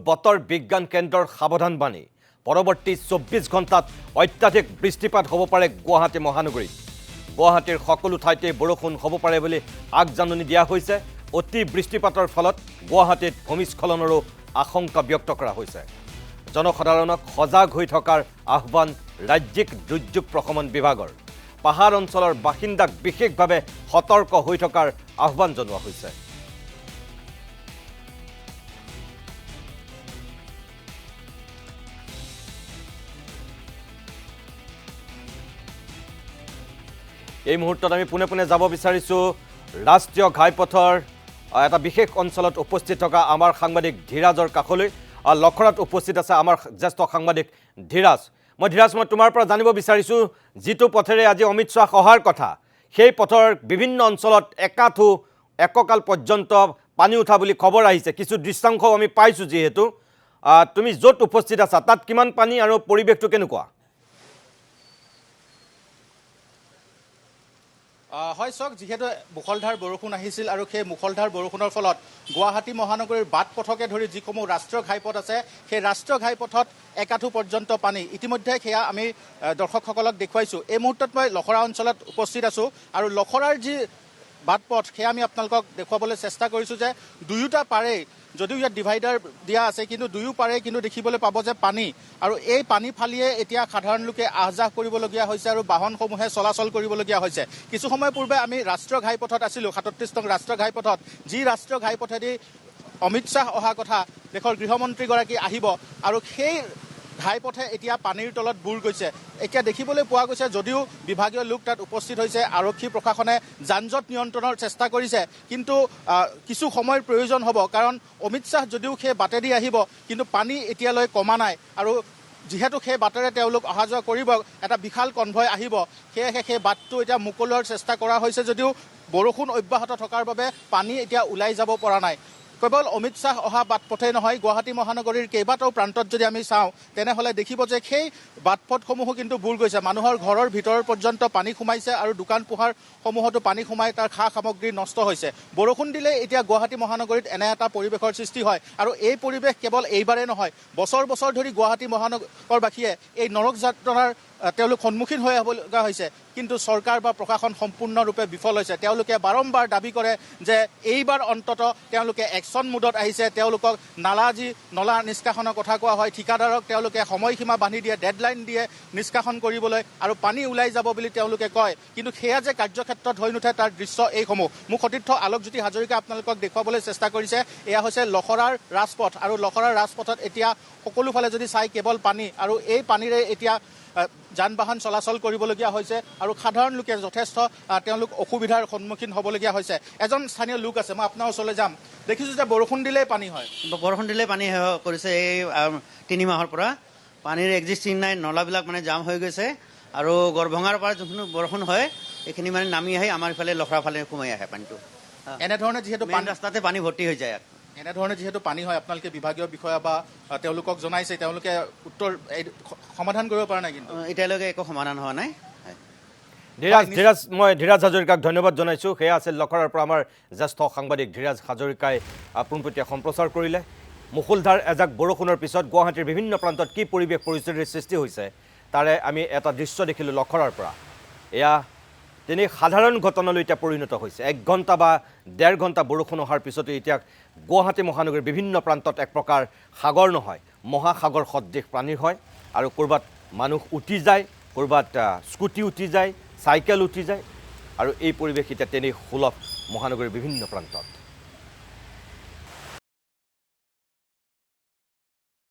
বতৰ বিজ্ঞান কেন্দ্ৰৰ সাৱধানবাণী পৰৱৰ্তী 24 ঘণ্টাত অত্যাধিক বৃষ্টিপাত হ'ব পাৰে গুৱাহাটী মহানগৰীত গুৱাহাটীৰ সকলো ঠাইতে বৰষুণ হ'ব পাৰে বুলি আগজাননী দিয়া হৈছে অতি বৃষ্টিপাতৰ ফলত গুৱাহাটীত ভূমিস্খলনৰো আশংকা ব্যক্ত কৰা হৈছে জনসাধাৰণক সজাগ হৈ থকাৰ আহ্বান ৰাজ্যিক দুৰ্যোগ প্ৰশমন বিভাগৰ পাহাৰ অঞ্চলৰ বাসিন্দাক বিশেষভাৱে সতৰ্ক হৈ থকাৰ আহ্বান জনোৱা হৈছে এই মুহূৰ্তত আমি পুনে পুনে যাব বিচাৰিছো ৰাষ্ট্ৰীয় ঘাইপথৰ এটা বিশেষ অঞ্চলত উপস্থিত থকা আমাৰ সাংবাদিক ধীৰাজৰ কাষলৈ লখৰাত উপস্থিত আছে আমাৰ জ্যেষ্ঠ সাংবাদিক ধীৰাজ মই তোমাৰ পৰা জানিব বিচাৰিছো যিটো পথেৰে আজি অমিত শাহ অহাৰ কথা সেই পথৰ বিভিন্ন অঞ্চলত এককাল পৰ্যন্ত পানী উঠা বুলি খবৰ আহিছে কিছু দৃশ্যাংশ আমি পাইছো যেহেতু তুমি য'ত উপস্থিত আছা তাত কিমান পানী আৰু পৰিৱেশটো কেনেকুৱা হয় চক যেহেতু মুখলধাৰ বৰষুণ আহিছিল আৰু সেই মুখলধাৰ বৰষুণৰ ফলত গুৱাহাটী মহানগৰীৰ বাট পথকে ধৰি যিসমূহ ৰাষ্ট্ৰীয় ঘাইপথ আছে সেই ৰাষ্ট্ৰীয় ঘাইপথত একাঠু পৰ্যন্ত পানী ইতিমধ্যে সেয়া আমি দৰ্শকসকলক দেখুৱাইছোঁ এই মুহূৰ্তত মই লখৰা অঞ্চলত উপস্থিত আছোঁ আৰু লখৰাৰ যি বাট পথ সেয়া আমি আপোনালোকক দেখুৱাবলৈ চেষ্টা কৰিছোঁ যে দুয়োটা পাৰেই যদিও ইয়াত ডিভাইডাৰ দিয়া আছে কিন্তু দুয়ো পাৰে কিন্তু দেখিবলৈ পাব যে পানী আৰু এই পানী ফালিয়ে এতিয়া সাধাৰণ লোকে আহ যাহ কৰিবলগীয়া হৈছে আৰু বাহনসমূহে চলাচল কৰিবলগীয়া হৈছে কিছু সময় পূৰ্বে আমি ৰাষ্ট্ৰীয় ঘাইপথত আছিলোঁ ৩৭ নং ৰাষ্ট্ৰীয় ঘাইপথত যি ৰাষ্ট্ৰীয় ঘাইপথেদি অমিত শ্বাহ অহা কথা দেশৰ গৃহমন্ত্ৰীগৰাকী আহিব আৰু সেই ঘাইপথে এতিয়া পানীৰ তলত বুৰ গৈছে এতিয়া দেখিবলৈ পোৱা গৈছে যদিও বিভাগীয় লোক তাত উপস্থিত হৈছে আৰক্ষী প্ৰশাসনে যান-জঁট নিয়ন্ত্ৰণৰ চেষ্টা কৰিছে কিন্তু কিছু সময়ৰ প্ৰয়োজন হ'ব কাৰণ অমিত শ্বাহ যদিও সেই বাটেদি আহিব কিন্তু পানী এতিয়ালৈ কমা নাই আৰু যিহেতু সেই বাটেৰে তেওঁলোক অহা যোৱা কৰিব এটা বিশাল কনভয় আহিব সেয়েহে সেই বাটটো এতিয়া মুকলোৱাৰ চেষ্টা কৰা হৈছে যদিও বৰষুণ অব্যাহত থকাৰ বাবে পানী এতিয়া ওলাই যাব পৰা নাই কেৱল অমিত শ্বাহ অহা বাট পথেই নহয় গুৱাহাটী মহানগৰীৰ কেইবাটাও প্ৰান্তত যদি আমি চাওঁ তেনেহ'লে দেখিব যে সেই বাট পথসমূহো কিন্তু বুৰ গৈছে মানুহৰ ঘৰৰ ভিতৰ পৰ্যন্ত পানী সোমাইছে আৰু দোকান পোহাৰসমূহতো পানী সোমাই তাৰ সা সামগ্ৰী নষ্ট হৈছে বৰষুণ দিলে এতিয়া গুৱাহাটী মহানগৰীত এনে এটা পৰিৱেশৰ সৃষ্টি হয় আৰু এই পৰিৱেশ কেৱল এইবাৰেই নহয় বছৰ বছৰ ধৰি গুৱাহাটী মহানগৰবাসীয়ে এই নৰক যাতনাৰ তেওঁলোক সন্মুখীন হৈ আহিবলগীয়া হৈছে কিন্তু চৰকাৰ বা প্ৰশাসন সম্পূৰ্ণৰূপে বিফল হৈছে তেওঁলোকে বাৰম্বাৰ দাবী কৰে যে এইবাৰ অন্তত তেওঁলোকে একশ্যন মুডত আহিছে তেওঁলোকক নলা নিষ্কাশনৰ কথা কোৱা হয় ঠিকাদাৰক তেওঁলোকে সময়সীমা বান্ধি দিয়ে ডেডলাইন দিয়ে নিষ্কাশন কৰিবলৈ আৰু পানী ওলাই যাব বুলি তেওঁলোকে কয় কিন্তু সেয়া যে কাৰ্যক্ষেত্ৰত হৈ নুঠে তাৰ দৃশ্য এইসমূহ মোক সতীৰ্থ আলোকজ্যোতি হাজৰিকা আপোনালোকক দেখুৱাবলৈ চেষ্টা কৰিছে এয়া হৈছে লখৰাৰ ৰাজপথ আৰু লখৰাৰ ৰাজপথত এতিয়া সকলোফালে যদি চাই কেৱল পানী আৰু এই পানীৰে এতিয়া যান বাহন চলাচল কৰিবলগীয়া হৈছে আৰু সাধাৰণ লোকে যথেষ্ট তেওঁলোক অসুবিধাৰ সন্মুখীন হ'বলগীয়া হৈছে এজন স্থানীয় লোক আছে মই আপোনাৰ ওচৰলৈ যাম দেখিছোঁ যে বৰষুণ দিলেই পানী হয় বৰষুণ দিলেই পানী কৰিছে এই ৩ মাহৰ পৰা পানীৰ এক্সিষ্টিং নাই নলাবিলাক মানে জাম হৈ গৈছে আৰু গড়ভঙাৰ পৰা যোনখিনি বৰষুণ হয় এইখিনি মানে নামি আহি আমাৰ ইফালে লখৰা ফালে সোমাই আহে পানীটো এনেধৰণে যিহেতু ৰাস্তাতে পানী ভৰ্তি হৈ যায় এনেধৰণে যিহেতু পানী হয় আপোনালোকে বিভাগীয় বিষয়া বা তেওঁলোকক জনাইছে তেওঁলোকে উত্তৰ সমাধান কৰিব পৰা নাই কিন্তু এতিয়ালৈকে একো সমাধান হোৱা নাই মই ধীৰাজ হাজৰিকাক ধন্যবাদ জনাইছোঁ সেয়া আছিল লখৰাৰ পৰা আমাৰ জ্যেষ্ঠ সাংবাদিক ধীৰাজ হাজৰিকাই পোনপটীয়া সম্প্ৰচাৰ কৰিলে মুষলধাৰ এজাক বৰষুণৰ পিছত গুৱাহাটীৰ বিভিন্ন প্ৰান্তত কি পৰিৱেশ পৰিস্থিতিৰ সৃষ্টি হৈছে তাৰে আমি এটা দৃশ্য দেখিলোঁ লখৰাৰ পৰা এয়া তেনে সাধাৰণ ঘটনালৈ এতিয়া পৰিণত হৈছে 1 ঘণ্টা বা 1.5 ঘণ্টা বৰষুণ অহাৰ পিছতে এতিয়া গুৱাহাটী মহানগৰীৰ বিভিন্ন প্ৰান্তত এক প্ৰকাৰ সাগৰ নহয় মহাসাগৰ সদৃশ পানীৰ হয় আৰু ক'ৰবাত মানুহ উঠি যায় ক'ৰবাত স্কুটি উঠি যায় চাইকেল উঠি যায় আৰু এই পৰিৱেশ এতিয়া তেনেই সুলভ মহানগৰীৰ বিভিন্ন প্ৰান্তত